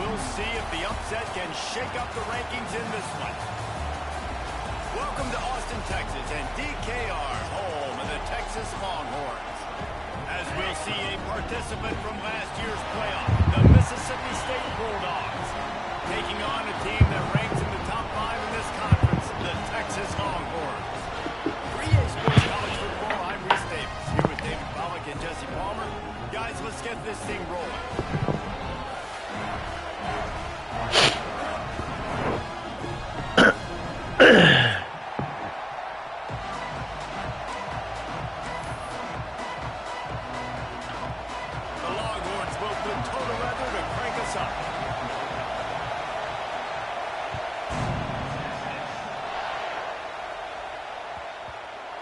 we'll see if the upset can shake up the rankings in this one. Welcome to Austin, Texas, and DKR, home of the Texas Longhorns. As we'll see a participant from last year's playoff, the Mississippi State Bulldogs, taking on a team that ranks in the top 5 in this conference, the Texas Longhorns. 3A Sports College Football, I'm Reese Davis, here with David Pollack and Jesse Palmer. Guys, let's get this thing rolling.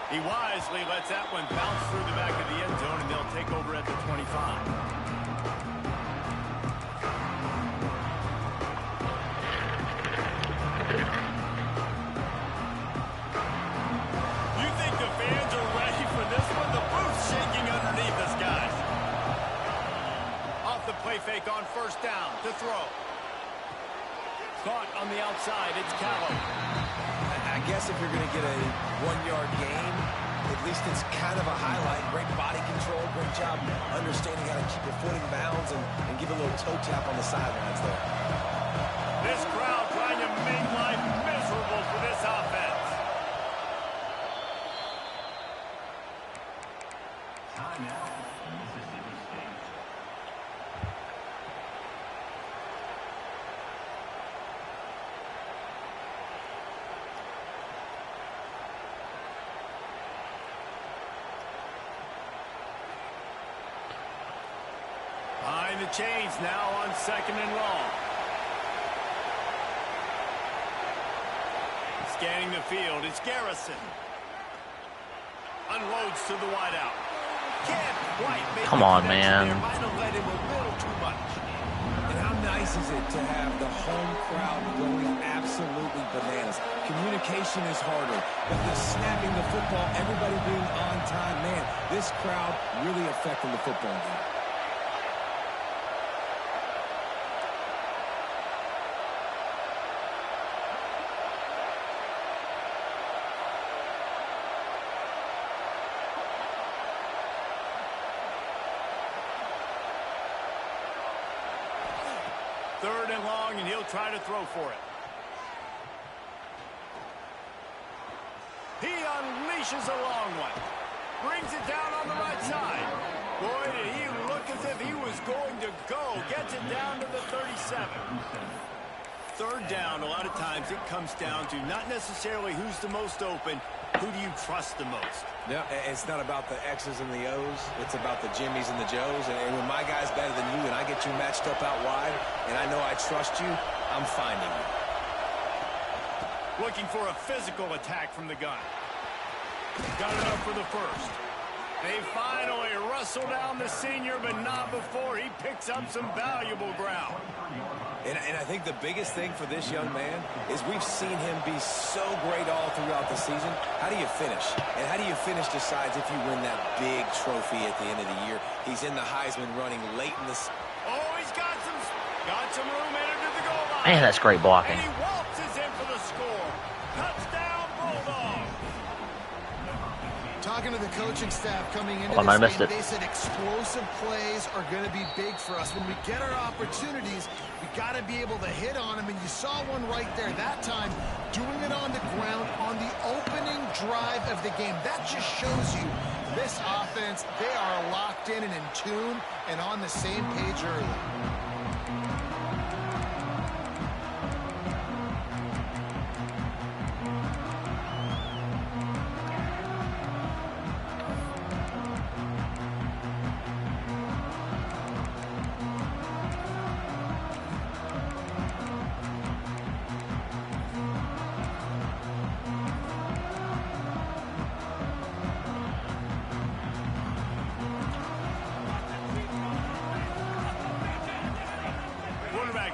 He wisely lets that one bounce through the back of the end zone, and they'll take over at the 25. You think the fans are ready for this one? The booth's shaking underneath us, guys. Off the play fake on first down to throw. Caught on the outside, it's Callow. I guess if you're going to get a 1-yard gain, at least it's kind of a highlight. Great body control, great job understanding how to keep your foot in bounds and give a little toe tap on the sidelines there. This crowd trying to make life miserable for this offense. Timeout. Behind the chains now on 2nd and long. Scanning the field, it's Garrison. Unloads to the wideout. Can't quite make Come on, man. Might have let him a little too much. And how nice is it to have the home crowd going absolutely bananas? Communication is harder, but the snapping the football, everybody being on time, man, this crowd really affecting the football game. Third and long, and he'll try to throw for it. He unleashes a long one. Brings it down on the right side. Boy, did he look as if he was going to go. Gets it down to the 37. Third down, a lot of times it comes down to not necessarily who's the most open, who do you trust the most? Yeah, it's not about the X's and the O's. It's about the Jimmies and the Joes. And when my guy's better than you and I get you matched up out wide and I know I trust you, I'm finding you. Looking for a physical attack from the gun. Got enough for the first. They finally wrestle down the senior, but not before he picks up some valuable ground. And I think the biggest thing for this young man is we've seen him be so great all throughout the season. How do you finish? And how do you finish decides if you win that big trophy at the end of the year. He's in the Heisman running late in this. Oh, he's got some room headed to the goal line. Man, that's great blocking. And he waltzes in for the score. Touchdown, Bulldog. Talking to the coaching staff coming into this game, they said explosive plays are going to be big for us. When we get our opportunities, we got to be able to hit on them. And you saw one right there that time, doing it on the ground on the opening drive of the game. That just shows you this offense, they are locked in and in tune and on the same page early.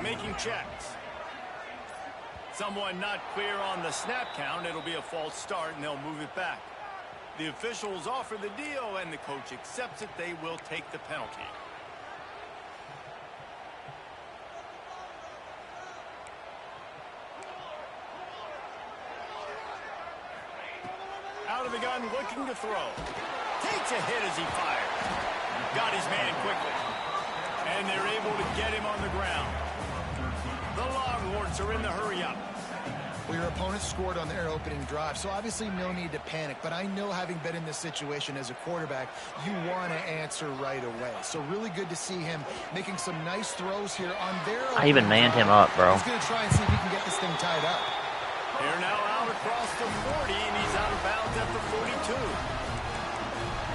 Making checks. Someone not clear on the snap count. It'll be a false start, and they'll move it back. The officials offer the deal, and the coach accepts it. They will take the penalty. out of the gun, looking to throw. Takes a hit as he fires. Got his man quickly. And they're able to get him on the ground. The Longhorns are in the hurry-up. Well, your opponent scored on their opening drive, so obviously no need to panic. But I know, having been in this situation as a quarterback, you want to answer right away. So really good to see him making some nice throws here on their opening I even manned him up, bro. He's going to try and see if he can get this thing tied up. They're now out across the 40, and he's out of bounds at the 42.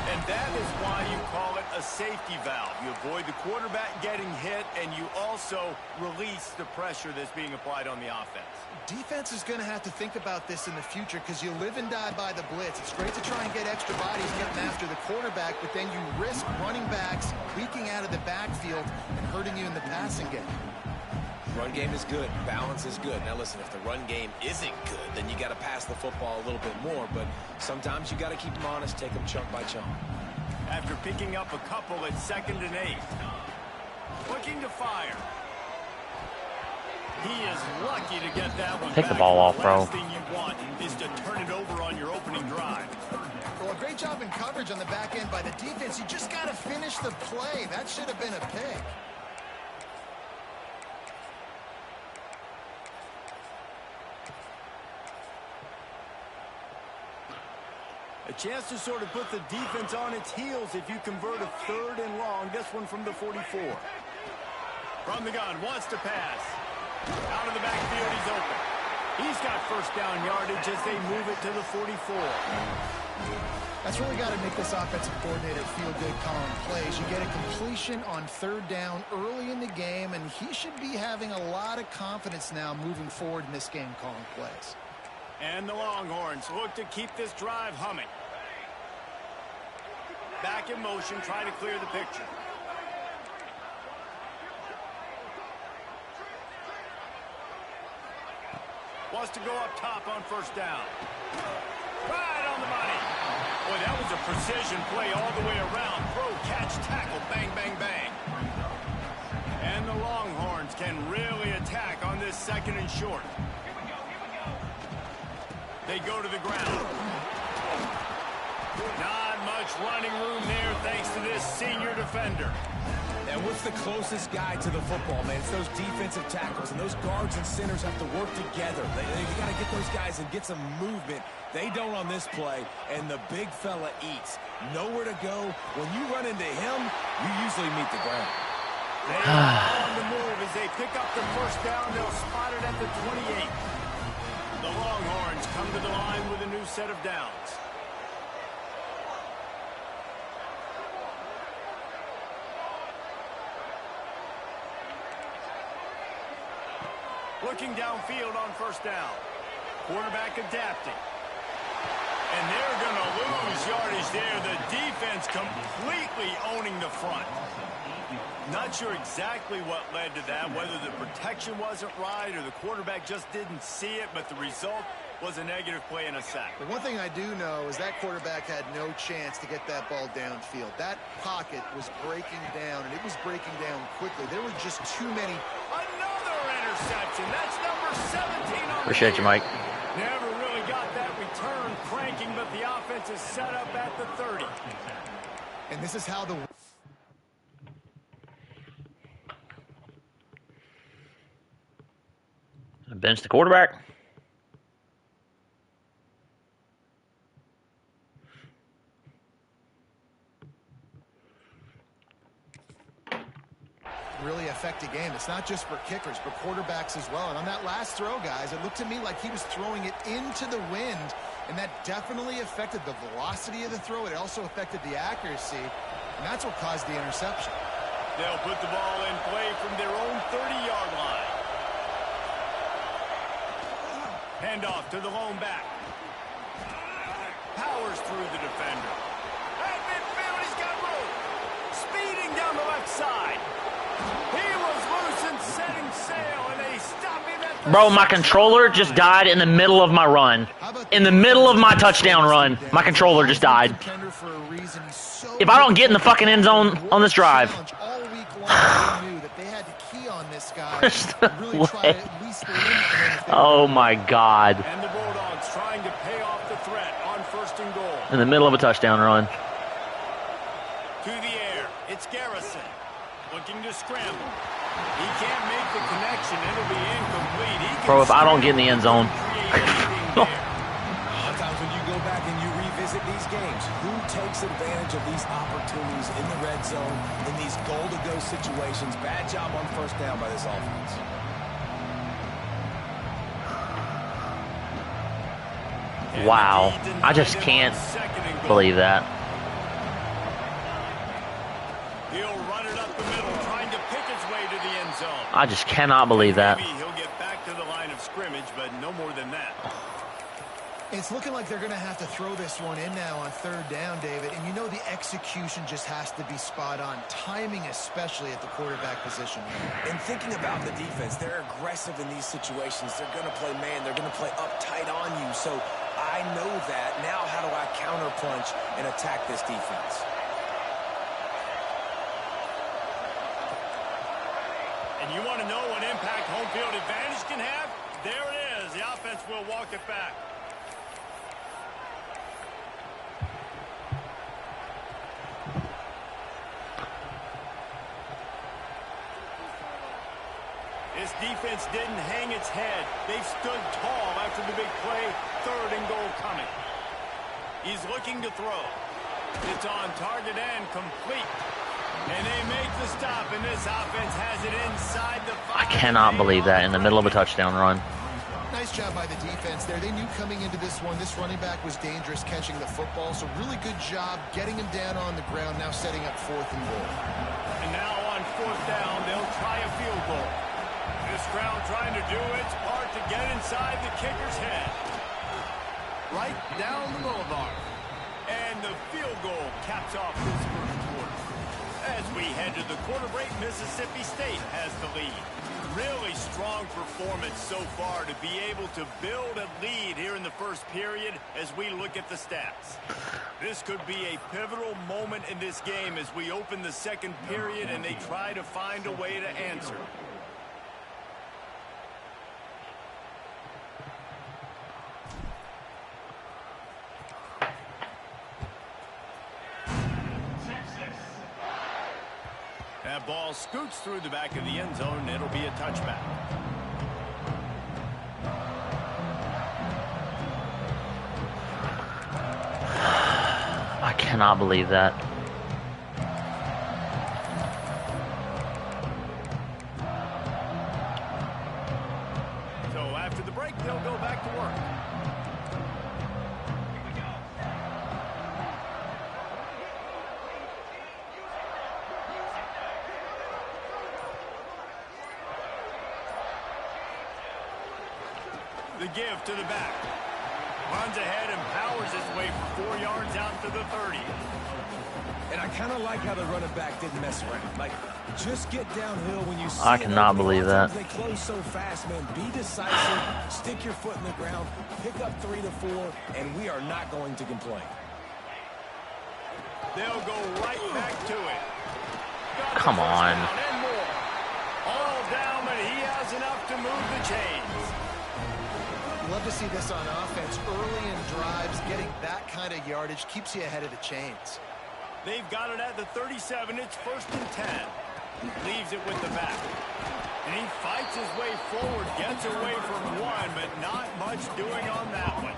And that is why you call it a safety valve. You avoid the quarterback getting hit, and you also release the pressure that's being applied on the offense. Defense is going to have to think about this in the future, because you live and die by the blitz. It's great to try and get extra bodies getting after the quarterback, but then you risk running backs leaking out of the backfield and hurting you in the passing game. Run game is good. Balance is good. Now listen, if the run game isn't good, then you got to pass the football a little bit more. But sometimes you got to keep them honest, take them chunk by chunk. After picking up a couple at 2nd and 8. Looking to fire. He is lucky to get that one. Take the ball off, bro. The last thing you want is to turn it over on your opening drive. Well, a great job in coverage on the back end by the defense. You just got to finish the play. That should have been a pick. A chance to sort of put the defense on its heels if you convert a 3rd and long. This one from the 44. From the gun, wants to pass. Out of the backfield, he's open. He's got first down yardage as they move it to the 44. That's really got to make this offensive coordinator feel good calling plays. You get a completion on 3rd down early in the game, and he should be having a lot of confidence now moving forward in this game calling plays. And the Longhorns look to keep this drive humming. Back in motion, try to clear the picture. Wants to go up top on 1st down. Right on the money. Boy, that was a precision play all the way around. Throw, catch, tackle, bang, bang, bang. And the Longhorns can really attack on this 2nd and short. They go to the ground. Not much running room there thanks to this senior defender. And what's the closest guy to the football, man? It's those defensive tackles, and those guards and centers have to work together. They got to get those guys and get some movement. They don't on this play, and the big fella eats. Nowhere to go. When you run into him, you usually meet the ground. They are on the move as they pick up the 1st down. They'll spot it at the 28. The Longhorns come to the line with a new set of downs. Looking downfield on 1st down. Quarterback adapting. And they're going to lose yardage there. The defense completely owning the front. Not sure exactly what led to that, whether the protection wasn't right or the quarterback just didn't see it, but the result was a negative play and a sack. But one thing I do know is that quarterback had no chance to get that ball downfield. That pocket was breaking down, and it was breaking down quickly. There were just too many. Another interception. That's number 17 on Appreciate you, Mike. Never really got that return cranking, but the offense is set up at the 30. And this is how the... Bench the quarterback. really affect a game. It's not just for kickers, but quarterbacks as well. And on that last throw, guys, it looked to me like he was throwing it into the wind, and that definitely affected the velocity of the throw. It also affected the accuracy, and that's what caused the interception. They'll put the ball in play from their own 30-yard line. Handoff to the lone back. Powers through the defender. At midfield, he's got room. Speeding down the left side. He was loose and setting sail, and they stop him at the... Bro, my controller just died in the middle of my run. In the middle of my touchdown run, my controller just died. If I don't get in the fucking end zone on this drive... Oh my God. And the Bulldogs trying to pay off the threat on 1st and goal. In the middle of a touchdown run. To the air. It's Garrison. Looking to scramble. He can't make the connection. It'll be incomplete. Bro, if I don't get in the end zone. Sometimes when you go back and you revisit these games, who takes advantage of these opportunities in the red zone, in these goal-to-go situations? Bad job on first down by this offense. Wow. I just can't believe that. He'll run it up the middle, trying to pick his way to the end zone. I just cannot believe that. Maybe he'll get back to the line of scrimmage, but no more than that. It's looking like they're going to have to throw this one in now on third down, David. And you know the execution just has to be spot on. Timing especially at the quarterback position. And thinking about the defense, they're aggressive in these situations. They're going to play man. They're going to play uptight on you. So I know that. Now how do I counterpunch and attack this defense? And you want to know what impact home field advantage can have? There it is. The offense will walk it back. This defense didn't hang its head. They've stood tall after the big play. Third and goal coming. He's looking to throw. It's on target and complete. And they make the stop, and this offense has it inside the 5. I cannot believe that in the middle of a touchdown run. Nice job by the defense there. They knew coming into this one, this running back was dangerous catching the football. So really good job getting him down on the ground, now setting up fourth and goal. And now on fourth down, they'll try a field goal. This crowd trying to do its part to get inside the kicker's head. Right down the boulevard. And the field goal caps off this first quarter. As we head to the quarter break, Mississippi State has the lead. Really strong performance so far to be able to build a lead here in the first period as we look at the stats. This could be a pivotal moment in this game as we open the second period and they try to find a way to answer. That ball scoots through the back of the end zone, and it'll be a touchback. I cannot believe that. So after the break, they'll go back to work. The give to the back. Runs ahead and powers his way for 4 yards out to the 30. And I kind of like how the running back didn't mess around. Like, just get downhill when you see I cannot believe that. They close so fast, man. Be decisive. Stick your foot in the ground. Pick up 3 to 4, and we are not going to complain. They'll go right back to it. Come on. And more. All down, but he has enough to move the chains. Love to see this on offense. Early in drives, getting that kind of yardage keeps you ahead of the chains. They've got it at the 37. It's 1st and 10. Leaves it with the back. And he fights his way forward, gets away from one, but not much doing on that one.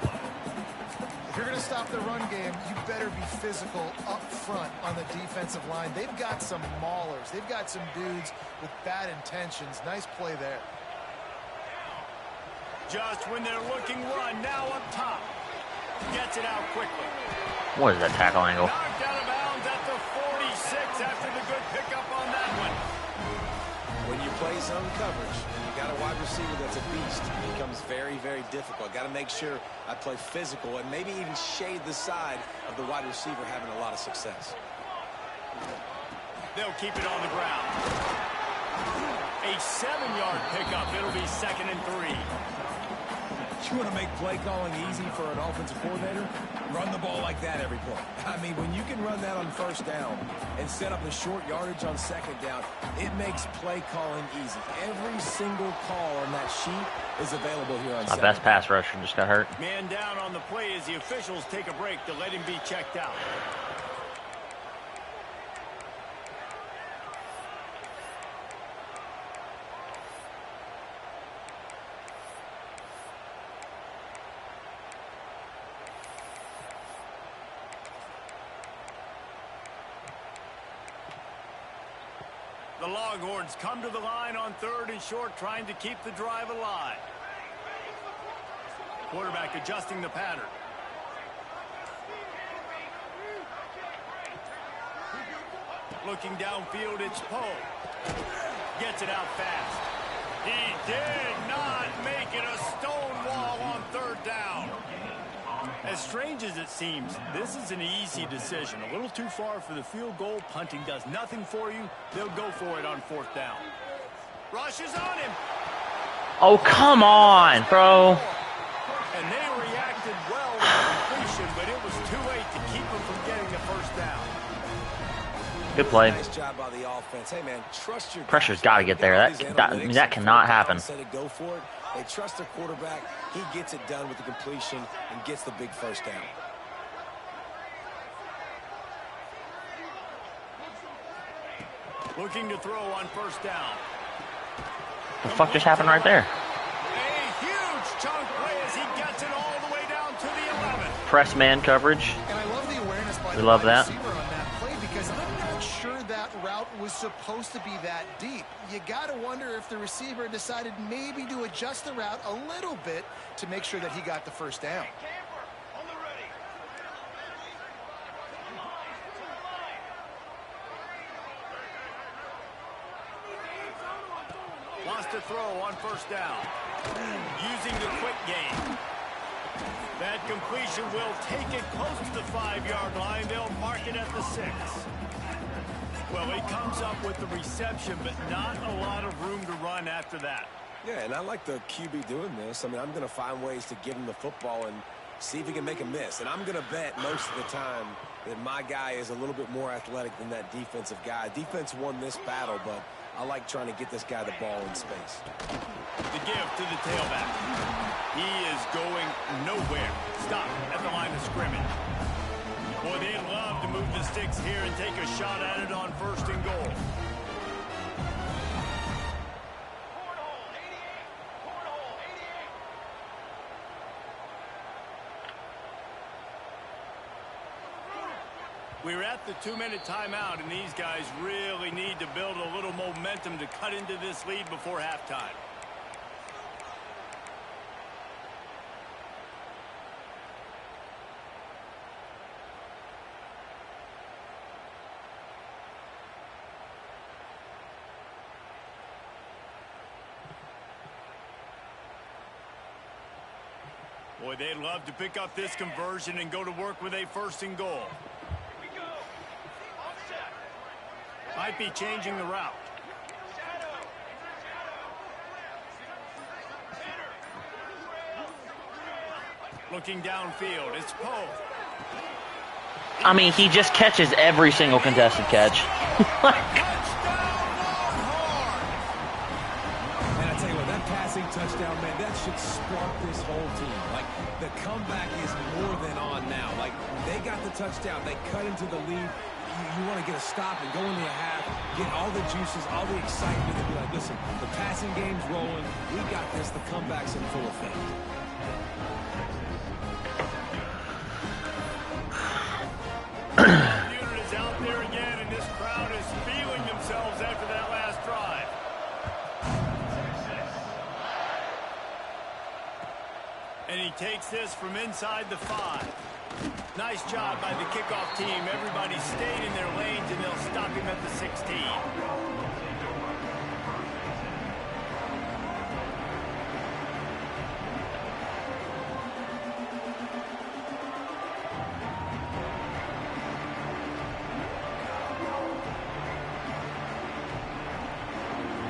If you're going to stop the run game, you better be physical up front on the defensive line. They've got some maulers. They've got some dudes with bad intentions. Nice play there. Just when they're looking run, now up top. Gets it out quickly. What is that tackle angle? Knocked out of bounds at the 46 after the good pickup on that one. When you play zone coverage, you got a wide receiver that's a beast. It becomes very, very difficult. Got to make sure I play physical and maybe even shade the side of the wide receiver having a lot of success. They'll keep it on the ground. A 7-yard pickup. It'll be 2nd and 3. You want to make play calling easy for an offensive coordinator? Run the ball like that every play. I mean, when you can run that on first down and set up the short yardage on second down, it makes play calling easy. Every single call on that sheet is available here on My best pass rusher just got hurt. Man down on the play as the officials take a break to let him be checked out. The Longhorns come to the line on 3rd and short, trying to keep the drive alive. Quarterback adjusting the pattern. Looking downfield, it's Poe. Gets it out fast. He did not make it a stone wall on 3rd down. As strange as it seems, this is an easy decision. A little too far for the field goal. Punting does nothing for you. They'll go for it on 4th down. Rushes on him. Oh, come on, bro. And they reacted well with the completion, but it was too late to keep him from getting the 1st down. Good play. Nice job by the offense. Hey, man, trust your Pressure's got to get there. That cannot happen. Go for it. They trust their quarterback. He gets it done with the completion and gets the big 1st down. Looking to throw on 1st down. The fuck just happened right there? A huge chunk play as he gets it all the way down to the 11. Press man coverage. And I love the awareness by We the love wide that. receiver on that play because I'm not sure that route was supposed to be that deep. You got to wonder if the receiver decided maybe to adjust the route a little bit to make sure that he got the 1st down. Wants to throw on 1st down. Using the quick game. That completion will take it close to the 5-yard line. They'll mark it at the 6. Well, he comes up with the reception, but not a lot of room to run after that. Yeah, and I like the QB doing this. I mean, I'm going to find ways to give him the football and see if he can make a miss. And I'm going to bet most of the time that my guy is a little bit more athletic than that defensive guy. Defense won this battle, but I like trying to get this guy the ball in space. The give to the tailback. He is going nowhere. Stop at the line of scrimmage. Boy, they'd love to move the sticks here and take a shot at it on 1st and goal. We're at the 2-minute timeout, and these guys really need to build a little momentum to cut into this lead before halftime. Boy, they'd love to pick up this conversion and go to work with a 1st and goal. Might be changing the route. Looking downfield, it's Poe. I mean, he just catches every single contested catch. Touchdown, man, that should spark this whole team. Like, the comeback is more than on now. Like, they got the touchdown. They cut into the lead. You want to get a stop and go into a half, get all the juices, all the excitement, and be like, listen, the passing game's rolling. We got this. The comeback's in full effect. Unit is out there again, and this crowd is feeling themselves after that last drive. And he takes this from inside the 5. Nice job by the kickoff team. Everybody stayed in their lanes, and they'll stop him at the 16.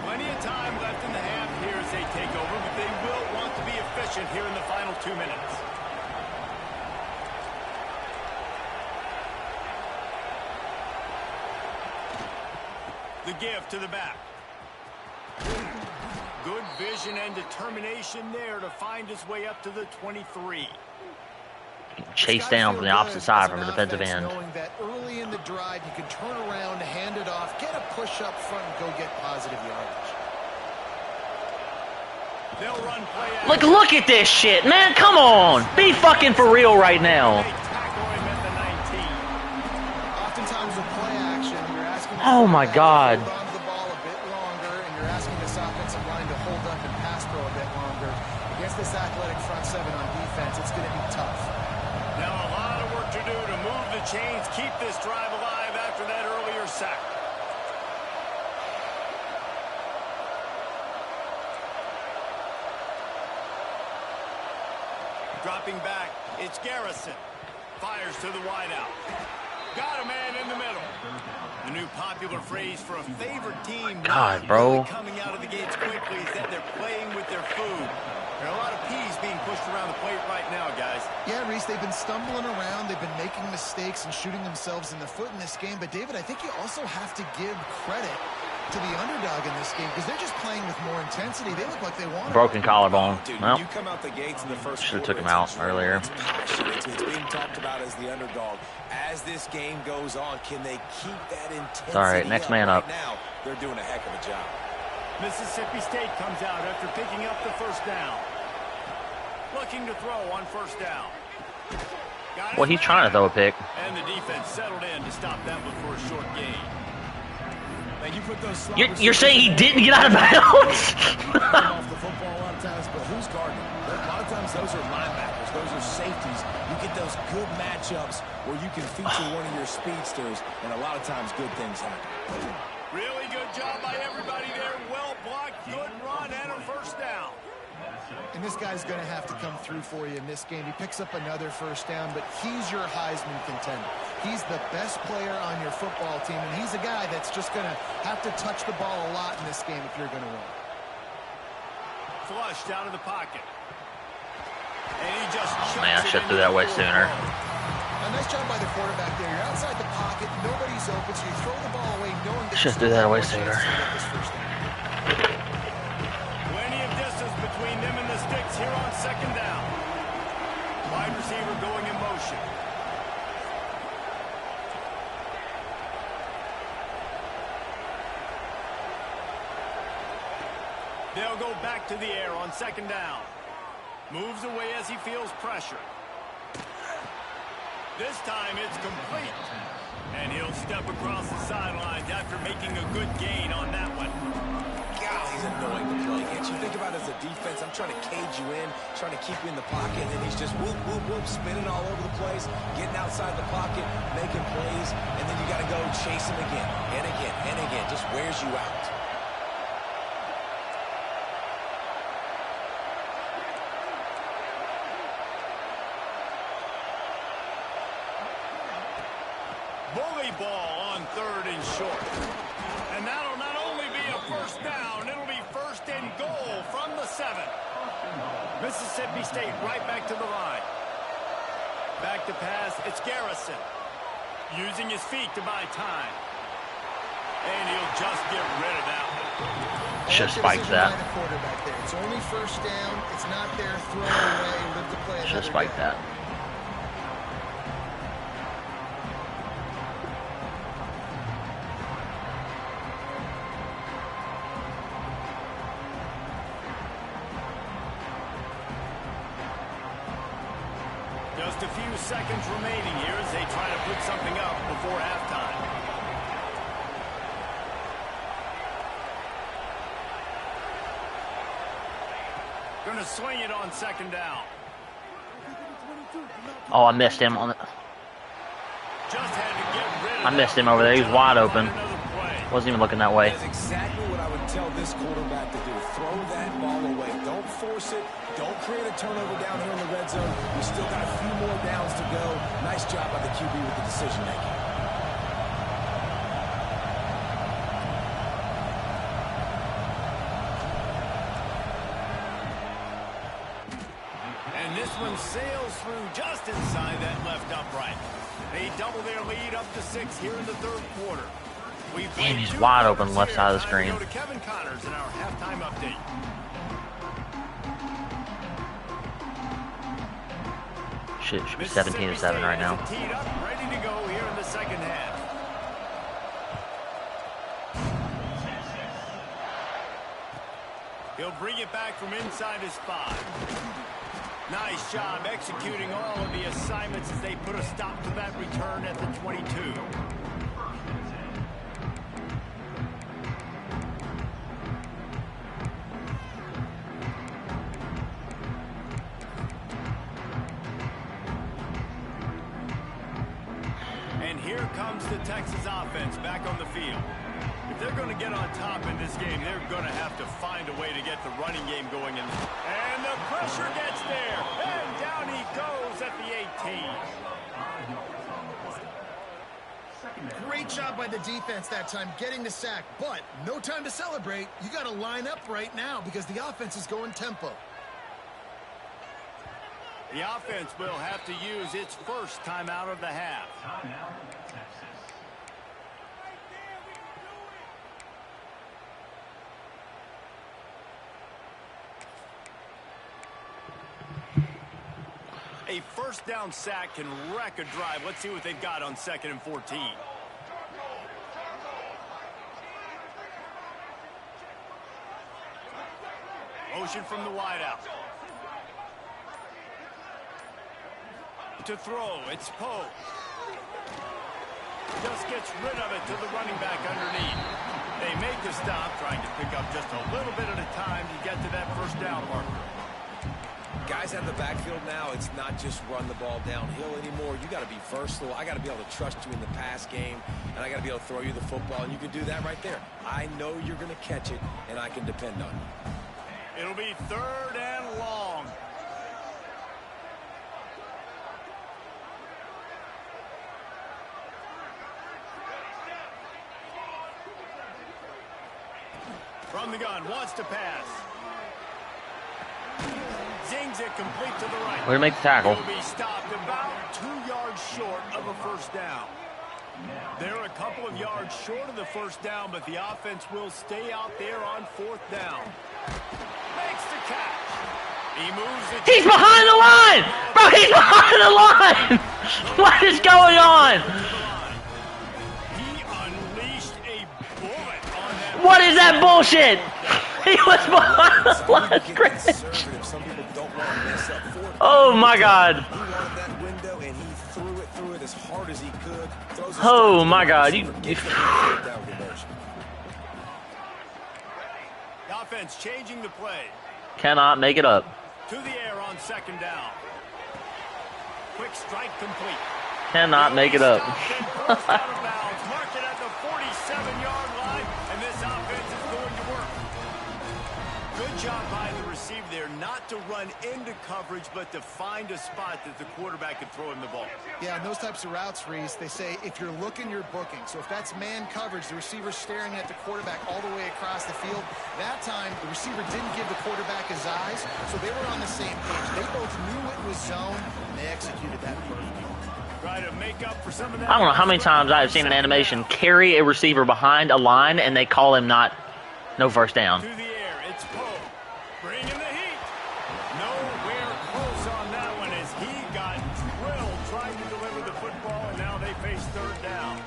Plenty of time left in the half here as they take over, but they will want to be efficient efficient here in the final 2 minutes. The give to the back. Good vision and determination there to find his way up to the 23. Chase down from the opposite side from the defensive end. Knowing that early in the drive, you can turn around, hand it off, get a push up front, and go get positive yardage. They'll run play out. Look at this shit, man. Come on. Be fucking for real right now. Oftentimes with play action, you're asking Oh my God. to hold on to the ball a bit longer, and you're asking this offensive line to hold up and pass pro a bit longer. Against this athletic front seven on defense, it's going to be tough. Now a lot of work to do to move the chains, keep this drive alive after that earlier sack. Dropping back, it's Garrison. Fires to the wideout. Got a man in the middle. The new popular phrase for a favorite team. God, bro. Really coming out of the gates quickly is that they're playing with their food. There are a lot of peas being pushed around the plate right now, guys. Yeah, Reese, they've been stumbling around. They've been making mistakes and shooting themselves in the foot in this game. But, David, I think you also have to give credit to the underdog in this game because they're just playing with more intensity. They look like they want it. Broken collarbone. Dude, Well, you come out the gates in the first should have quarter, took him out it's earlier. It's passionate. It's being talked about as the underdog. As this game goes on, can they keep that intensity? All right, next man up. Right now, they're doing a heck of a job. Mississippi State comes out after picking up the first down. Looking to throw on first down. Well, he's trying to throw a pick. And the defense settled in to stop that before a short gain. Like you put those You're saying he didn't get out of bounds? off the football a lot of times, but who's guarding? A lot of times those are linebackers, those are safeties. You get those good matchups where you can feature one of your speedsters, and a lot of times good things happen. Really good job by everybody there. Well blocked, good run, and a first down. And this guy's going to have to come through for you in this game. He picks up another first down, but he's your Heisman contender. He's the best player on your football team, and he's a guy that's just going to have to touch the ball a lot in this game if you're going to win. Flushed out of the pocket. And he just Man, I should have threw that way sooner. A nice job by the quarterback there. You're outside the pocket, nobody's open, so you throw the ball away knowing that Should have threw that away sooner. Plenty of distance between them and the sticks here on second down. Wide receiver going in motion. They'll go back to the air on second down. Moves away as he feels pressure. This time it's complete. And he'll step across the sidelines after making a good gain on that one. God, he's annoying to play against. You think about it as a defense, I'm trying to cage you in, trying to keep you in the pocket, and then he's just whoop, whoop, whoop, spinning all over the place, getting outside the pocket, making plays, and then you got to go chase him again, and again, and again. Just wears you out. Bully ball on third and short. And that'll not only be a first down, it'll be first and goal from the 7. Mississippi State right back to the line. Back to pass, it's Garrison. Using his feet to buy time. And he'll just get rid of that one. Should have spiked that. It's only first down. It's not there. Throw it away. Live to play. Should have spiked that. Just a few seconds remaining here as they try to put something up before halftime. Going to swing it on second down. Oh, I missed him on it. Just had to get rid of I missed him over there. He was wide open. another play. Wasn't even looking that way. That's exactly what I would tell this quarterback to do. Throw that ball away. Don't force it. Don't create a turnover down here in the red zone. We still got a few more downs to go. Nice job by the QB with the decision making. this one sails through just inside that left upright. They double their lead up to 6 here in the third quarter. Damn, he's wide open left side of the screen. Go to Kevin Connors in our halftime update. Shit, should be 17-7 right now. Teed up, ready to go here in the second half. He'll bring it back from inside his 5. Nice job executing all of the assignments as they put a stop to that return at the 22. And here comes the Texas offense back on the field. If they're going to get on top in this game, they're going to have to find a way to get the running game going. And the pressure gets there. And down he goes at the 18. Great job by the defense that time, getting the sack. But no time to celebrate. You got to line up right now because the offense is going tempo. The offense will have to use its first timeout of the half. A first down sack can wreck a drive. Let's see what they've got on 2nd and 14. Motion from the wideout. To throw, it's Poe. Just gets rid of it to the running back underneath. They make the stop, trying to pick up just a little bit at a time to get to that first down marker. Guys at the backfield now, it's not just run the ball downhill anymore. You got to be versatile. I got to be able to trust you in the pass game, and I got to be able to throw you the football, and you can do that right there. I know you're going to catch it, and I can depend on you. It'll be 3rd and long. From the gun, wants to pass. Zings it complete to the right. Way to make the tackle. He'll be stopped about 2 yards short of a first down. They're a couple of yards short of the first down, but the offense will stay out there on 4th down. Makes the catch. He moves it. He's behind the line! Bro, he's behind the line! What is going on? He unleashed a bullet on that. What is that bullshit? He was behind the line of scrimmage. Oh my God. He wanted that window, and he threw it as hard as he could. Oh my God. The offense changing the play. Cannot make it up. To the air on 2nd down. Quick strike complete. Cannot make it up. Mark it at the 47-yard line, and this offense is going to work. Good job by the receiver there, not to run into coverage, but to find a spot that the quarterback can throw him the ball. Yeah, and those types of routes, Reese, they say if you're looking, you're booking. So if that's man coverage, the receiver's staring at the quarterback all the way across the field. That time, the receiver didn't give the quarterback his eyes, so they were on the same page. They both knew it was zone, and they executed that perfectly. Try to make up for some of that. I don't know how many times I have seen an animation carry a receiver behind a line and they call him no first down. To the air, it's Poe. Bringing the heat. Nowhere close on that one as he got drilled trying to deliver the football, and now they face 3rd down.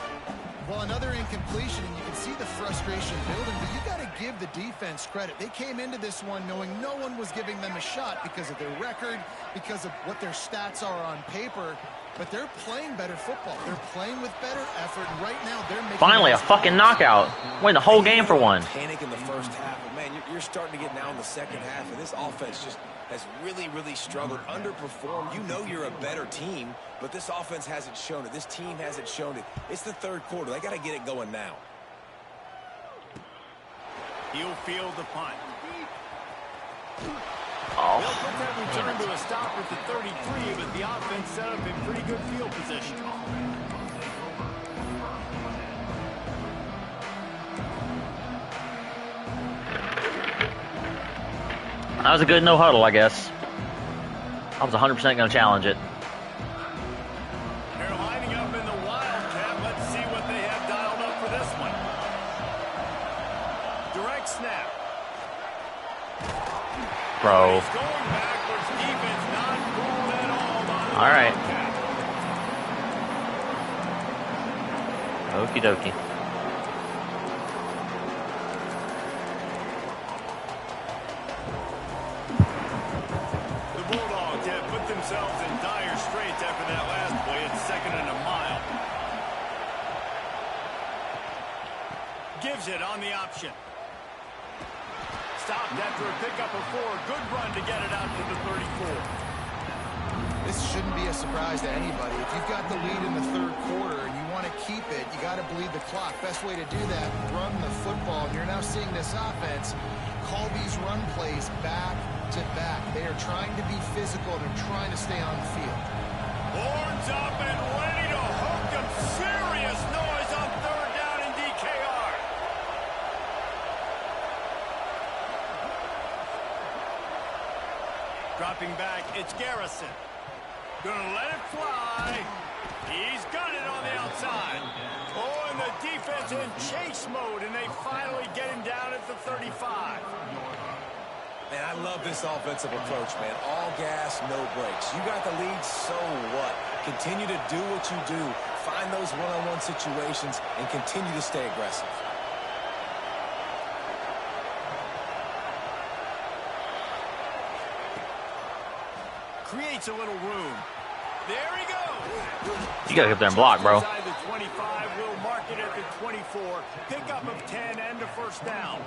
Well, another incompletion, and you can see the frustration building, but you got to give the defense credit. They came into this one knowing no one was giving them a shot because of their record, because of what their stats are on paper. But they're playing better football. They're playing with better effort, and right now they're making... Finally, a fucking knockout. Win the whole game for one. Panic in the first half, but man, you're starting to get now in the second half, and this offense just has really, really struggled, underperformed. You know you're a better team, but this offense hasn't shown it. This team hasn't shown it. It's the 3rd quarter. They got to get it going now. He'll field the punt. Oh, They'll put that return to a stop at the 33, but the offense set up in pretty good field position. that was a good no huddle, I guess. I was 100% going to challenge it. They're lining up in the Wildcat. Let's see what they have dialed up for this one. Direct snap. Bro. He's going backwards. Defense not cool at all. All right. Okie dokie. The Bulldogs have put themselves in dire straits after that last play. It's 2nd and a mile. Gives it on the option. Stopped after a pickup of 4. Good run to get it out to the 34. This shouldn't be a surprise to anybody. If you've got the lead in the 3rd quarter and you want to keep it, you got to bleed the clock. Best way to do that, run the football. And you're now seeing this offense call these run plays back to back. They are trying to be physical. They're trying to stay on the field. Horns up and ready to hook them. Serious noise on 3rd down in DKR. Dropping back, it's Garrison. Gonna let it fly. He's got it on the outside. Oh, and the defense in chase mode, and they finally get him down at the 35. Man, I love this offensive approach, man. All gas, no brakes. You got the lead, so what? Continue to do what you do. Find those one-on-one situations and continue to stay aggressive. Creates a little room. There he goes. You gotta get there and block, bro. Inside the 25, will mark it at the 24. Pickup of 10 and a 1st down.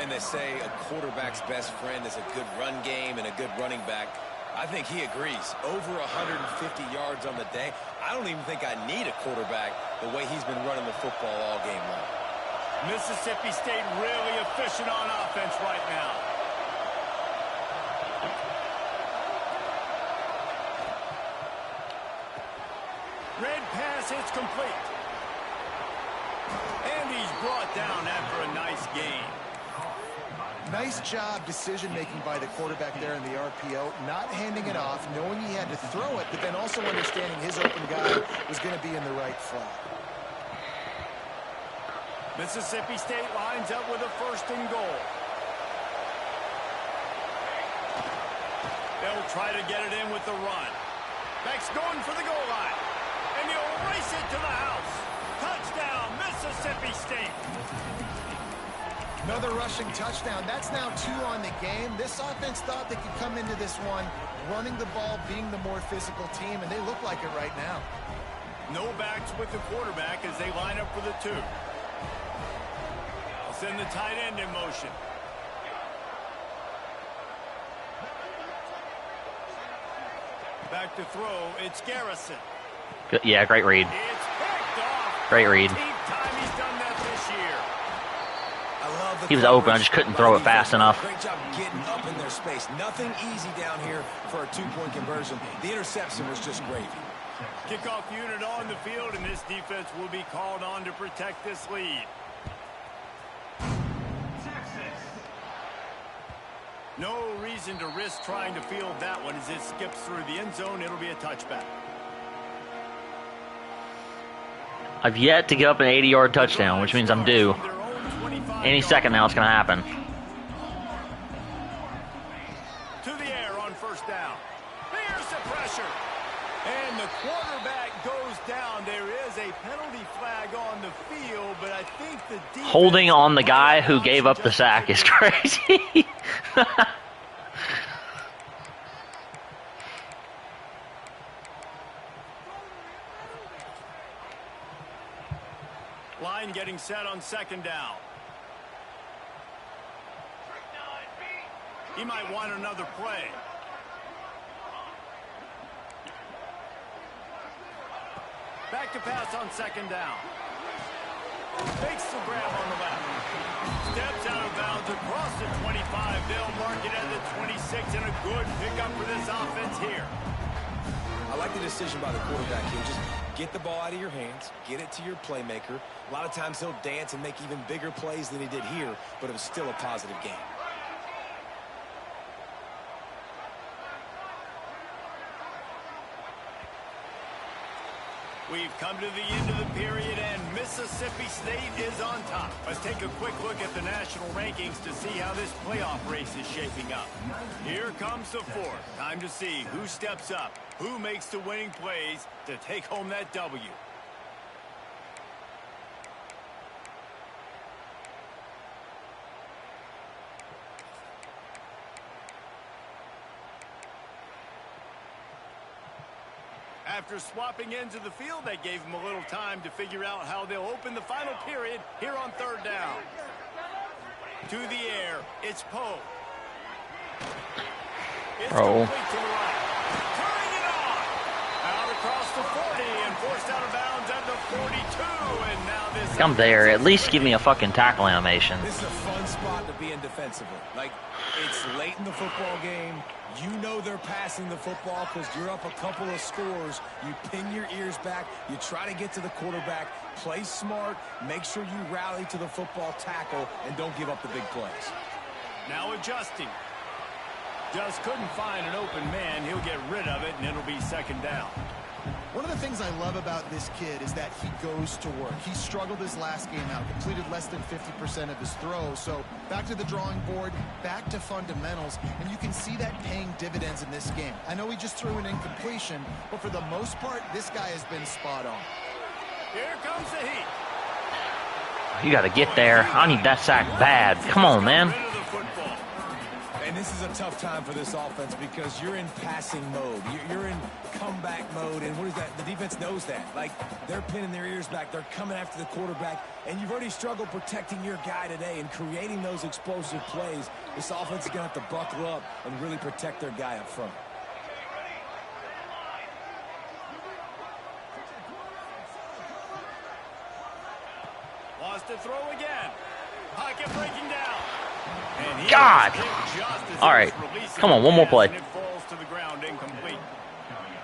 And they say a quarterback's best friend is a good run game and a good running back. I think he agrees. Over 150 yards on the day. I don't even think I need a quarterback the way he's been running the football all game long. Mississippi State really efficient on offense right now. Red pass hits complete. And he's brought down after a nice gain. Nice job decision-making by the quarterback there in the RPO, not handing it off, knowing he had to throw it, but then also understanding his open guy was going to be in the right flat. Mississippi State lines up with a 1st and goal. They'll try to get it in with the run. Beck's going for the goal line. And he'll race it to the house. Touchdown, Mississippi State. Another rushing touchdown. That's now 2 on the game. This offense thought they could come into this one running the ball, being the more physical team, and they look like it right now. No backs with the quarterback as they line up for the 2. I'll send the tight end in motion. Back to throw. It's Garrison. Good. Yeah, great read. It's picked off. Great read. 13th time he's done that this year. I love the He was open. I just couldn't throw it fast enough. Great job getting up in their space. Nothing easy down here for a 2-point conversion. The interception was just gravy. Kickoff unit on the field, and this defense will be called on to protect this lead. No reason to risk trying to field that one as it skips through the end zone. It'll be a touchback. I've yet to give up an 80-yard touchdown, which means I'm due. Any second now it's going to happen. To the air on 1st down. There's the pressure. And the quarterback goes down. There is a penalty flag on the field, but I think the defense... Holding on the guy who gave up the sack is crazy. Line getting set on 2nd down. He might want another play. Back to pass on 2nd down. Makes the grab on the left. Steps out of bounds across the 25. They'll mark it at the 26, and a good pickup for this offense here. I like the decision by the quarterback here. Just get the ball out of your hands, get it to your playmaker. A lot of times he'll dance and make even bigger plays than he did here, but it was still a positive game. We've come to the end of the period, and Mississippi State is on top. Let's take a quick look at the national rankings to see how this playoff race is shaping up. Here comes the fourth. Time to see who steps up, who makes the winning plays to take home that W. After swapping ends of the field, that gave them a little time to figure out how they'll open the final period here on third down. To the air, it's Poe. It's complete to the right. Turning it on. Out across the 40 and forced out of bounds at the 42. And now this... I'm there. At least give me a fucking tackle animation. This is a fun spot to be in defensively. Like, it's late in the football game. You know they're passing the football because you're up a couple of scores. You pin your ears back. You try to get to the quarterback. Play smart. Make sure you rally to the football tackle and don't give up the big plays. Now adjusting. Just couldn't find an open man. He'll get rid of it, and it'll be second down. One of the things I love about this kid is that he goes to work. He struggled his last game out, completed less than 50% of his throws. So back to the drawing board, back to fundamentals, and you can see that paying dividends in this game. I know he just threw an incompletion, but for the most part, this guy has been spot on. Here comes the heat. You got to get there. I need that sack bad. Come on, man. And this is a tough time for this offense because you're in passing mode. You're in comeback mode, and what is that? The defense knows that. Like, they're pinning their ears back. They're coming after the quarterback, and you've already struggled protecting your guy today and creating those explosive plays. This offense is going to have to buckle up and really protect their guy up front. Lost to throw again. Pocket breaking down. God! All right. Come on, one more play. It falls to the ground, incomplete.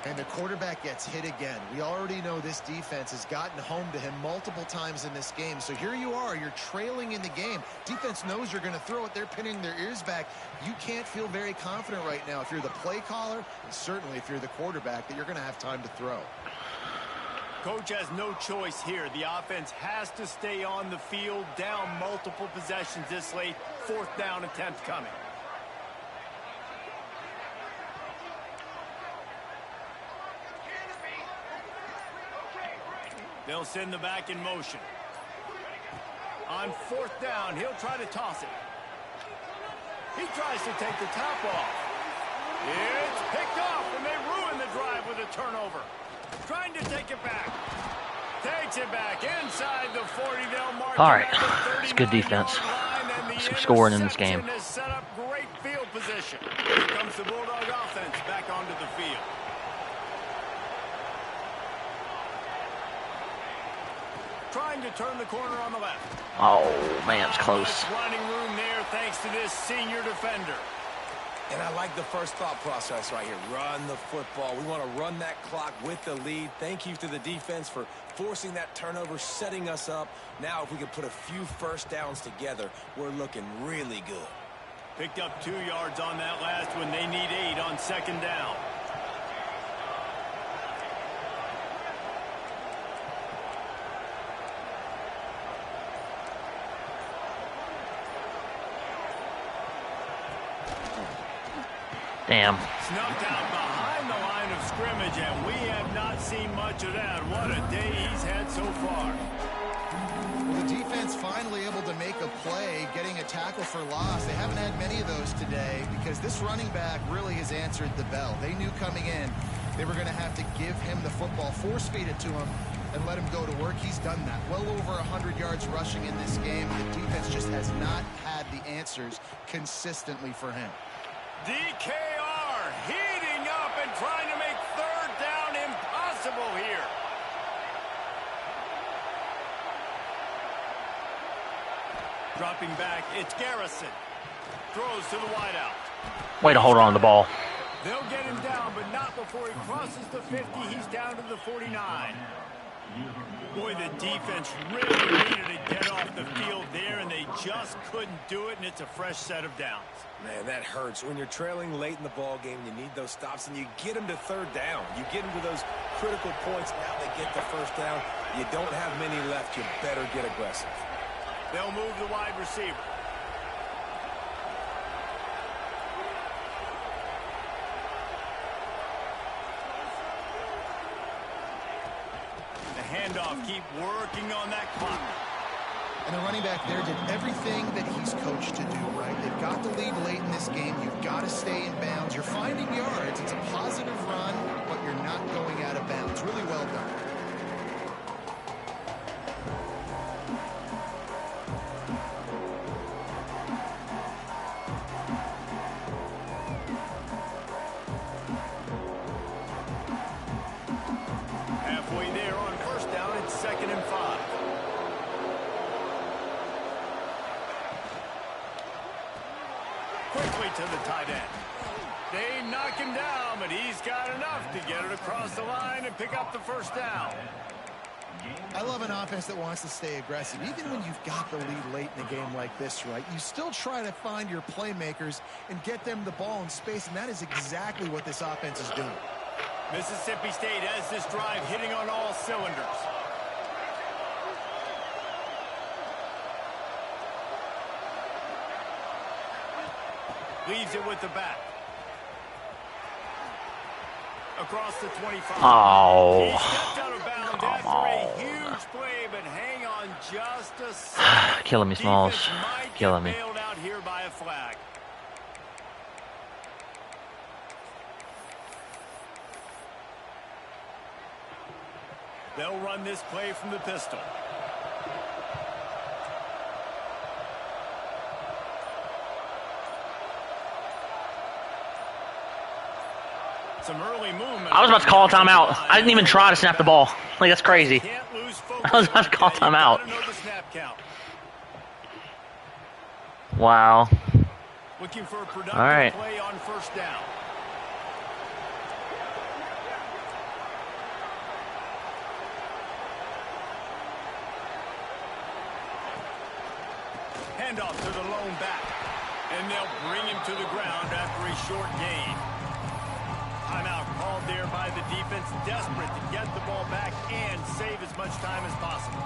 And the quarterback gets hit again. We already know this defense has gotten home to him multiple times in this game. So here you are. You're trailing in the game. Defense knows you're going to throw it. They're pinning their ears back. You can't feel very confident right now if you're the play caller, and certainly if you're the quarterback, that you're going to have time to throw. Coach has no choice here. The offense has to stay on the field, down multiple possessions this late. Fourth down attempt coming. They'll send the back in motion. On fourth down, he'll try to toss it. He tries to take the top off. It's picked off, and they ruin the drive with a turnover. Trying to take it back. Takes it back inside the 40. They'll mark. All right. It's good defense. Some scoring in this game. Set up great field position. Here comes the Bulldog offense back onto the field. Trying to turn the corner on the left. Oh, man, it's close. Running room there thanks to this senior defender. And I like the first thought process right here. Run the football. We want to run that clock with the lead. Thank you to the defense for forcing that turnover, setting us up. Now, if we can put a few first downs together, we're looking really good. Picked up 2 yards on that last one. They need 8 on second down. Damn. Snuffed out behind the line of scrimmage, and we have not seen much of that. What a day he's had so far. Well, the defense finally able to make a play, getting a tackle for loss. They haven't had many of those today because this running back really has answered the bell. They knew coming in they were going to have to give him the football, force-feed it to him, and let him go to work. He's done that. Well over 100 yards rushing in this game. The defense just has not had the answers consistently for him. DKR heating up and trying to make third down impossible here. Dropping back, it's Garrison. Throws to the wideout. Way to hold on to the ball. They'll get him down, but not before he crosses the 50. He's down to the 49. Boy, the defense really needed to get off the field there, and they just couldn't do it, and it's a fresh set of downs. Man, that hurts. When you're trailing late in the ball game, you need those stops, and you get them to third down. You get them to those critical points. Now they get the first down. You don't have many left. You better get aggressive. They'll move the wide receiver. The handoff, keep working on that clock. And the running back there did everything that he's coached to do, right? They've got the lead late in this game. You've got to stay in bounds. You're finding yards. It's a positive run, but you're not going out of bounds. Really well done. Halfway there on first down, it's 2nd and 5. Quickly to the tight end. They knock him down, but he's got enough to get it across the line and pick up the first down. I love an offense that wants to stay aggressive. Even when you've got the lead late in a game like this, right, you still try to find your playmakers and get them the ball in space, and that is exactly what this offense is doing. Mississippi State has this drive hitting on all cylinders. Leaves it with the back. Across the 25. Oh. He stepped out of bounds after a huge play, but hang on just a second. Killing me, Smalls. Defense might Killing me. get bailed out here by a flag. They'll run this play from the pistol. Some early movement. I was about to call a timeout. I didn't even try to snap the ball. Like, that's crazy. Can't lose focus. I was about to call timeout. You gotta know the snap count. Wow. Looking for a productive All right. play on first down. Handoff to the lone back. And they'll bring him to the ground after a short gain. Timeout called there by the defense, desperate to get the ball back and save as much time as possible.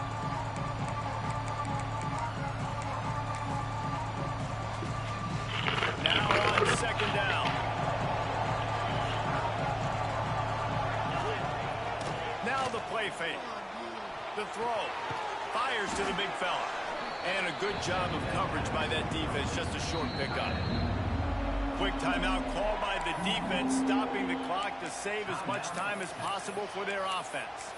Now on 2nd down. Now the play fake. The throw. Fires to the big fella. And a good job of coverage by that defense. Just a short pickup. Quick timeout called by the defense, stopping the clock to save as much time as possible for their offense.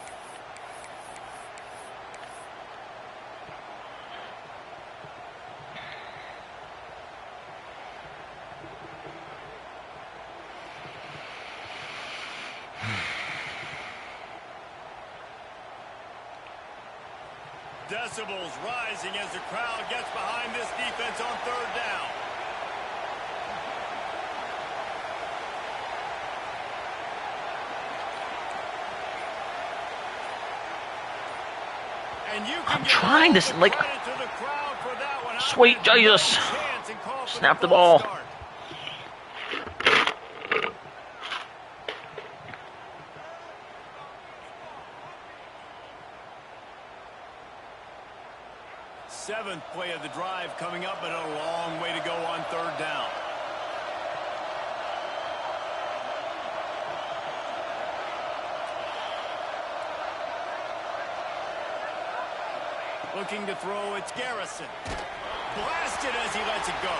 Decibels rising as the crowd gets behind this defense on 3rd down. I'm trying to, like, sweet Jesus. Snap the ball. Seventh play of the drive coming up, but a long way to go on 3rd down. Looking to throw, it's Garrison. Blasted as he lets it go.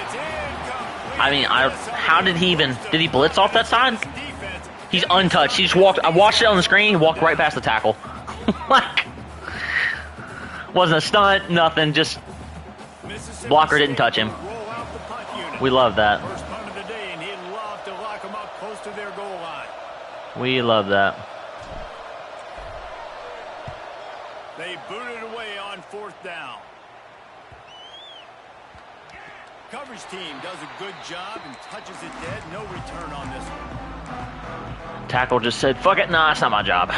It's incomplete. I mean, how did he blitz off that side? He's untouched. He just walked, I watched it on the screen, he walked right past the tackle. Like, wasn't a stunt, nothing, just blocker didn't touch him. We love that. First punt of the day, and he'd love to lock him up close to their goal line. We love that. They booted away on 4th down. Coverage team does a good job and touches it dead. No return on this one. Tackle just said, fuck it, nah, it's not my job.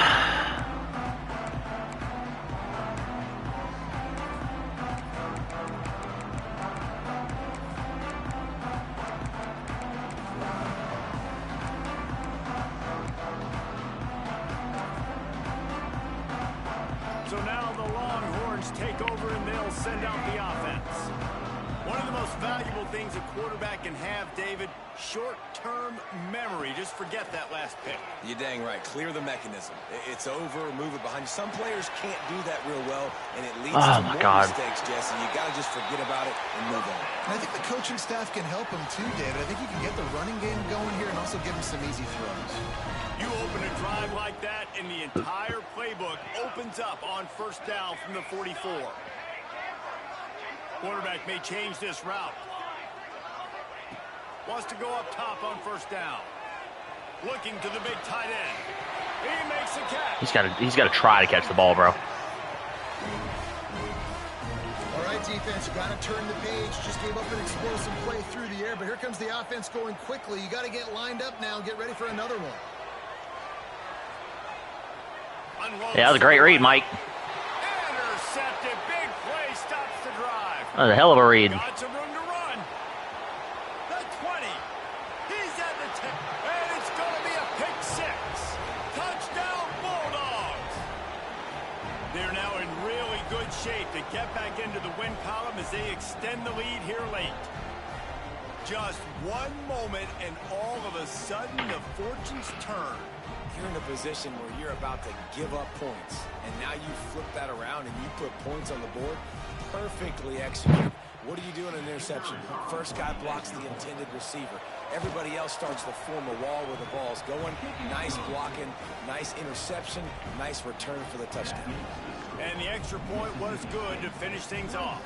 So now the Longhorns take over and they'll send out the offense. One of the most valuable things a quarterback can have, David, short-term memory. Just forget that last pick. You're dang right. Clear the mechanism. It's over, move it behind you. Some players can't do that real well, and it leads to more mistakes, Jesse. You got to just forget about it and move on. And I think the coaching staff can help him too, David. I think you can get the running game going here and also give him some easy throws. You open a drive like that, and the entire playbook opens up on first down from the 44. Quarterback may change this route. Wants to go up top on first down. Looking to the big tight end. He makes a catch. He's got to try to catch the ball, bro. All right, defense, you got to turn the page. Just gave up an explosive play through the air, but here comes the offense going quickly. You got to get lined up now and get ready for another one. Yeah, that was a great read, Mike. Intercepted. Big play stops the drive. That was a hell of a read. Got some room to run. The 20. He's at the 10. And it's going to be a pick six. Touchdown, Bulldogs. They're now in really good shape to get back into the win column as they extend the lead here late. Just one moment, and all of a sudden, the fortunes turn. You're in a position where you're about to give up points, and now you flip that around and you put points on the board. Perfectly executed. What do you do in an interception? First guy blocks the intended receiver. Everybody else starts to form a wall where the ball's going. Nice blocking, nice interception, nice return for the touchdown. And the extra point was good to finish things off.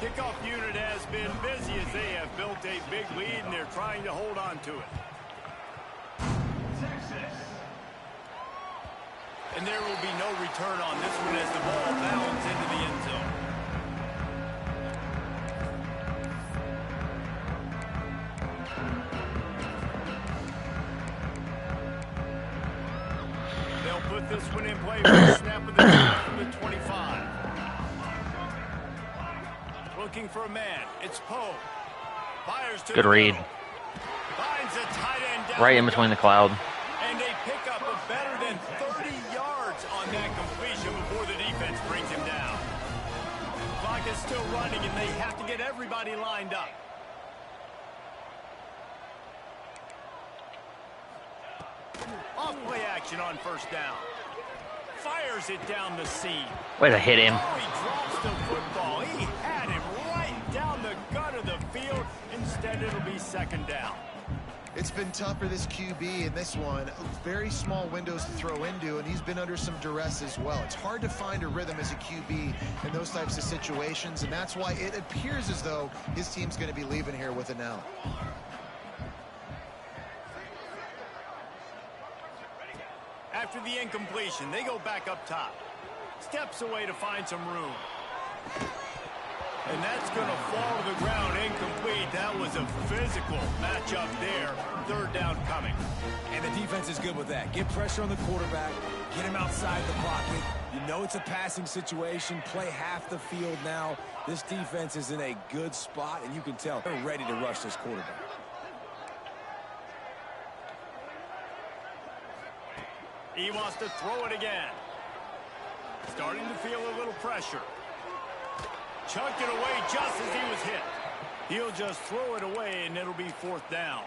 Kickoff unit has been busy as they have built a big lead, and they're trying to hold on to it. And there will be no return on this one as the ball bounds into the end zone. They'll put this one in play for the snap of the snap from the 25. Looking for a man. It's Poe. Fires to Good read. Finds a tight end down Right in between the cloud. And they pick up a better than 30 yards on that completion before the defense brings him down. Clock is still running, and they have to get everybody lined up. Off play action on first down. Fires it down the seam. Way to hit him. Oh, he drops the football. He had him right down the gut of the field. Instead, it'll be second down. It's been tough for this QB in this one. Very small windows to throw into, and he's been under some duress as well. It's hard to find a rhythm as a QB in those types of situations, and that's why it appears as though his team's going to be leaving here with an L. After the incompletion, they go back up top. Steps away to find some room. And that's going to fall to the ground incomplete. That was a physical matchup there. Third down coming. And the defense is good with that. Get pressure on the quarterback. Get him outside the pocket. You know it's a passing situation. Play half the field now. This defense is in a good spot, and you can tell they're ready to rush this quarterback. He wants to throw it again. Starting to feel a little pressure. Chucked it away just as he was hit. He'll just throw it away, and it'll be fourth down.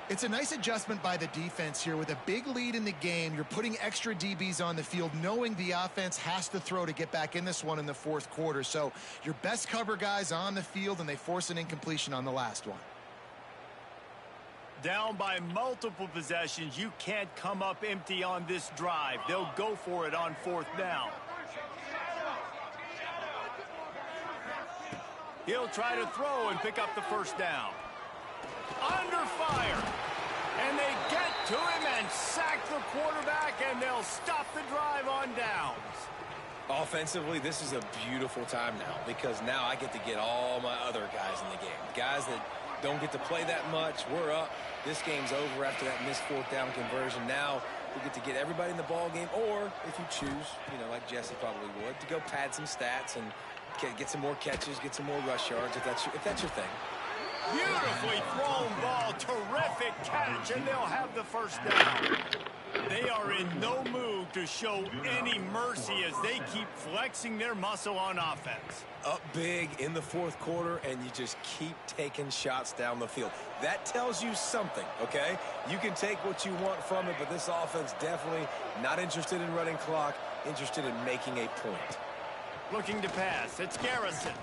It's a nice adjustment by the defense here. With a big lead in the game, you're putting extra DBs on the field, knowing the offense has to throw to get back in this one in the fourth quarter. So your best cover guys on the field, and they force an incompletion on the last one. Down by multiple possessions, you can't come up empty on this drive. They'll go for it on fourth down. He'll try to throw and pick up the first down. Under fire. And they get to him and sack the quarterback, and they'll stop the drive on downs. Offensively, this is a beautiful time now, because now I get to get all my other guys in the game. Guys that don't get to play that much. We're up. This game's over after that missed fourth down conversion. Now we get to get everybody in the ball game, or if you choose, like Jesse probably would, to go pad some stats and get some more catches, get some more rush yards if that's your thing. Beautifully thrown ball. Terrific catch, and they'll have the first down. They are in no mood to show any mercy as they keep flexing their muscle on offense. Up big in the fourth quarter, and you just keep taking shots down the field. That tells you something, okay? You can take what you want from it, but this offense definitely not interested in running clock, interested in making a point. Looking to pass. It's Garrison.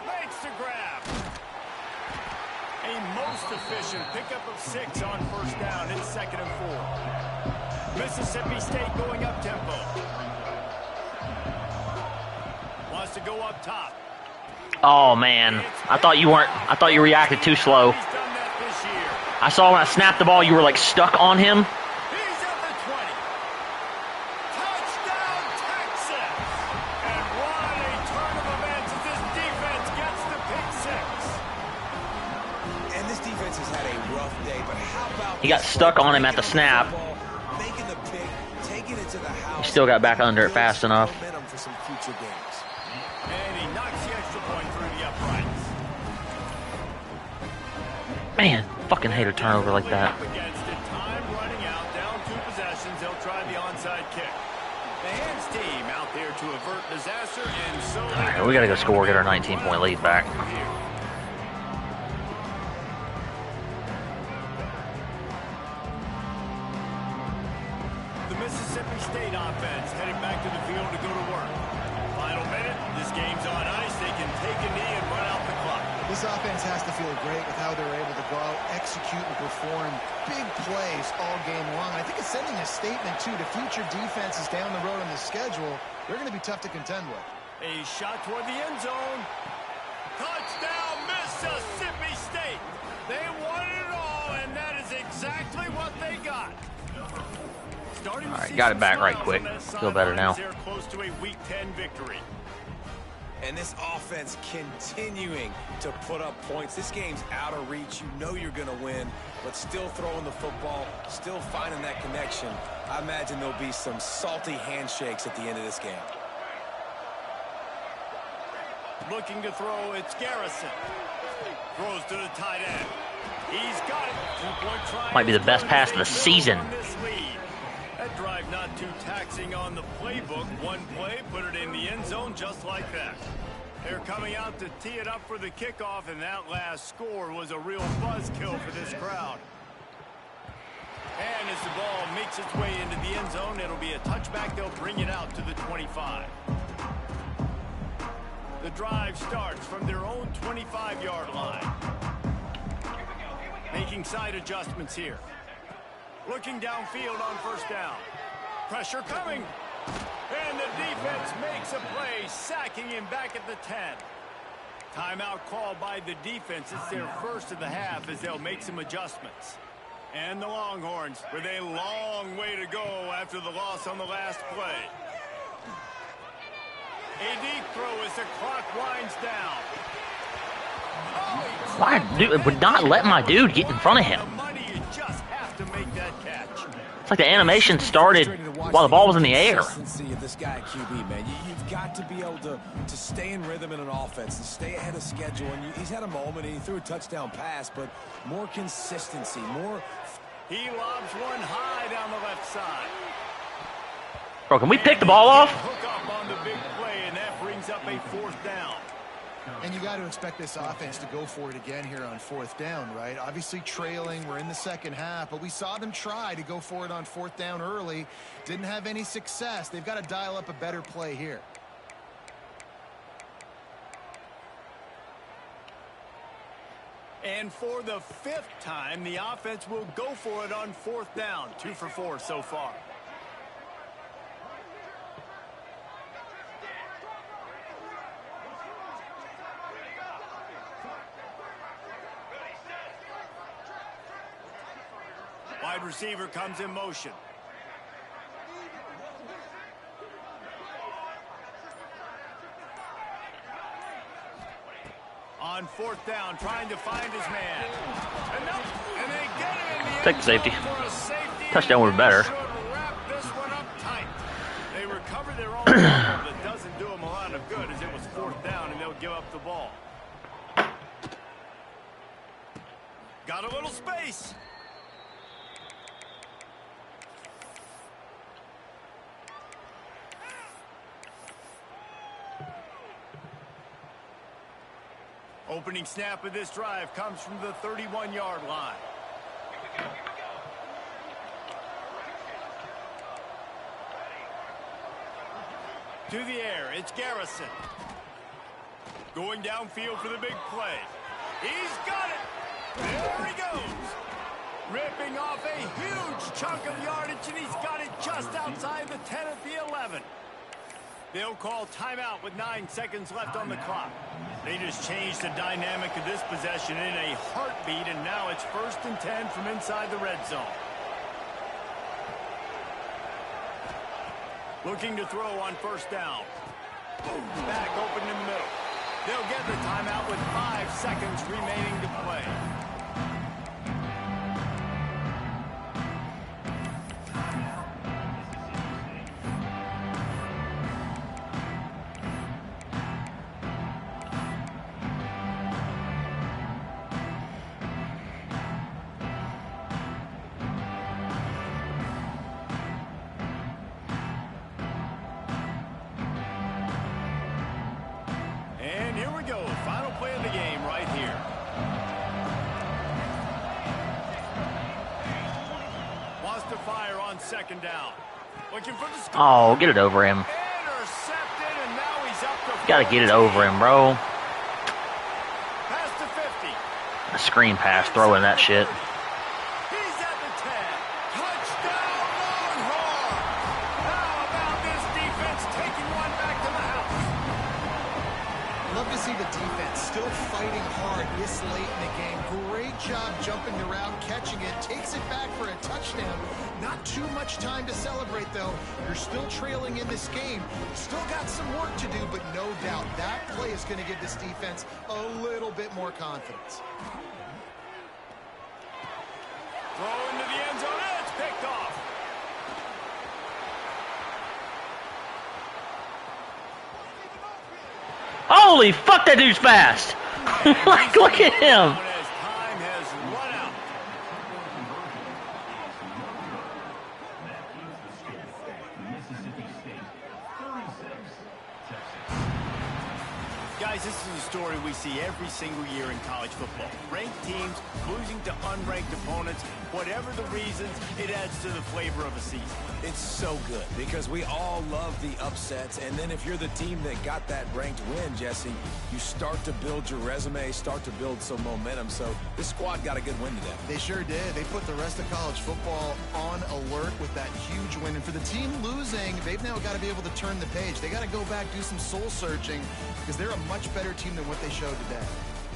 Makes the grab. A most efficient pickup of 6 on first down. It's 2nd and 4. Mississippi State going up tempo. Wants to go up top. Oh man, I thought you weren't. I thought you reacted too slow. He's done that this year. I saw when I snapped the ball, you were like stuck on him. He's at the 20. Touchdown, Texas! And what a turn of events as this defense gets the pick 6. And this defense has had a rough day, but how about He got stuck on him at the snap. Making the pick, taking it to the house. He still got back under it fast enough. Momentum for some future games. And he knocks the extra point through the uprights. Man, fucking hate a turnover like that. Up against it. Time running out. Down 2 possessions. They'll try the onside kick. The hands team out there to avert disaster, and so All right, we got to go score, get our 19-point lead back. The Mississippi State offense headed back to the field to go to work. Final minute. This game's on ice. They can take a knee and run out the clock. This offense has to feel great with how they're able to go out, execute, and perform big plays all game long. I think it's sending a statement, too, to future defenses down the road on the schedule. They're going to be tough to contend with. A shot toward the end zone. Touchdown, Mississippi State. They wanted it all, and that is exactly what they got. Starting All right, to see got it some back right smiles quick. on that Feel better sideline as now. They're close to a Week 10 victory. And this offense continuing to put up points. This game's out of reach. You know you're going to win, but still throwing the football, still finding that connection. I imagine there'll be some salty handshakes at the end of this game. Looking to throw, it's Garrison. Throws to the tight end. He's got it. 2-point try. Might be the best pass of the season. On this lead. That drive not too taxing on the playbook. One play, put it in the end zone just like that. They're coming out to tee it up for the kickoff, and that last score was a real buzzkill for this crowd. And as the ball makes its way into the end zone, it'll be a touchback. They'll bring it out to the 25. The drive starts from their own 25-yard line. Making side adjustments here. Looking downfield on first down. Pressure coming. And the defense makes a play, sacking him back at the 10. Timeout called by the defense. It's their first of the half as they'll make some adjustments. And the Longhorns with a long way to go after the loss on the last play. A deep throw as the clock winds down. Why would not let my dude get in front of him? The money, you just have to make that catch. It's like the animation started while the ball was in the air. Consistency of this guy at QB, man. You've got to be able to stay in rhythm in an offense and stay ahead of schedule. And he's had a moment and he threw a touchdown pass, but more consistency, more. He lobs one high down the left side. Bro, can we pick the ball off? Hook up on the big play, and that brings up a 4th down. And you got to expect this offense to go for it again here on 4th down, right? Obviously trailing, we're in the second half, but we saw them try to go for it on 4th down early. Didn't have any success. They've got to dial up a better play here. And for the 5th time, the offense will go for it on 4th down. 2 for 4 so far. Wide receiver comes in motion. On 4th down, trying to find his man. And they get it in the Take the safety. for a safety. Touchdown would be better. Should wrap this one up tight. They recover their own ball, but doesn't do them a lot of good as it was 4th down and they'll give up the ball. a little space. Opening snap of this drive comes from the 31-yard line. To the air, it's Garrison. Going downfield for the big play. He's got it. There he goes. Ripping off a huge chunk of yardage, and he's got it just outside the 10 at the 11. They'll call timeout with 9 seconds left on the clock. They just changed the dynamic of this possession in a heartbeat, and now it's 1st and 10 from inside the red zone. Looking to throw on 1st down. Back open in the middle. They'll get the timeout with 5 seconds remaining to play. Second down. Looking for the score. Oh, get it over him. Intercepted, and now he's up to Gotta get it over him, bro. Pass to 50. A screen pass, throwing that shit. He's at the 10. Touchdown, Longhorn. How about this defense taking one back to the house? Love to see the defense still fighting hard this late in the game. Great job jumping around, catching it, takes it back for a touchdown. Not too much time to celebrate, though. You're still trailing in this game. Still got some work to do, but no doubt that play is going to give this defense a little bit more confidence. Throw into the end zone. It's picked off. Holy fuck, that dude's fast. Like, look at him. As time has run out. Guys, this is a story we see every single year in college football. Ranked teams losing to unranked opponents. Whatever the reasons, it adds to the flavor of a season. It's so good because we all love the upsets, and then if you're the team that got that ranked win, Jesse, you start to build your resume, start to build some momentum. So this squad got a good win today. They sure did. They put the rest of college football on alert with that huge win. And for the team losing, they've now got to be able to turn the page. They got to go back, do some soul searching, because they're a much better team than what they showed today.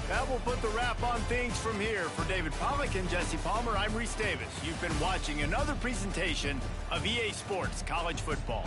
That will put the wrap on things from here. For David Pollack and Jesse Palmer, I'm Reese Davis. You've been watching another presentation of EA Sports College Football.